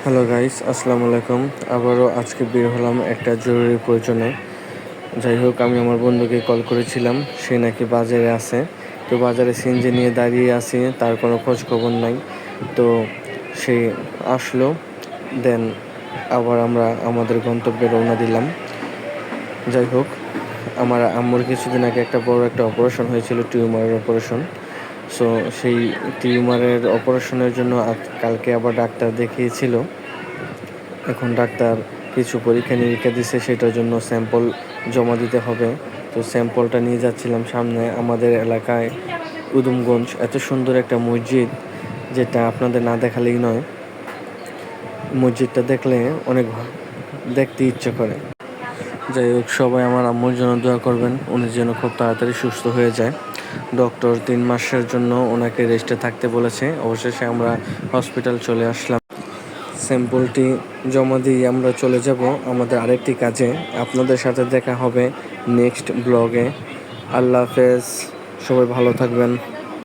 Hello guys, আসসালামু আলাইকুম। আবারও আজকে বের হলাম একটা জরুরি প্রয়োজনে। যাই হোক, আমি আমার বন্ধুকে কল করেছিলাম, সে নাকি বাজারে আছে। তো বাজারে সিএনজি নিয়ে দাঁড়িয়ে আছি, তার কোনো খোঁজ খবর নাই। তো সে আসলো, দেন আবার আমরা আমাদের গন্তব্যে রওনা দিলাম। যাই হোক, আমার আম্মুর কিছুদিন আগে একটা বড় একটা অপারেশন হয়েছিল, টিউমারের অপারেশন। সো সেই টিউমারের অপারেশনের জন্য কালকে আবার ডাক্তার দেখিয়েছিল। এখন ডাক্তার কিছু পরীক্ষা নিরীক্ষা দিছে, সেটার জন্য স্যাম্পল জমা দিতে হবে। তো স্যাম্পলটা নিয়ে যাচ্ছিলাম সামনে আমাদের এলাকায় উদুমগঞ্জ, এত সুন্দর একটা মসজিদ যেটা আপনাদের না দেখালেই নয়। মসজিদটা দেখলে অনেক দেখতে ইচ্ছে করে। যাই হোক, সবাই আমার আম্মুর জন্য দোয়া করবেন, উনি যেন খুব তাড়াতাড়ি সুস্থ হয়ে যায়। ডক্টর 3 মাসের জন্য ওনাকে রেস্টে থাকতে বলেছে। অবশেষে আমরা হসপিটাল চলে আসলাম। স্যাম্পলটি জমা দিয়ে আমরা চলে যাব আমাদের আরেকটি কাজে। আপনাদের সাথে দেখা হবে নেক্সট ব্লগে। আল্লাহ হাফেজ, সবাই ভালো থাকবেন।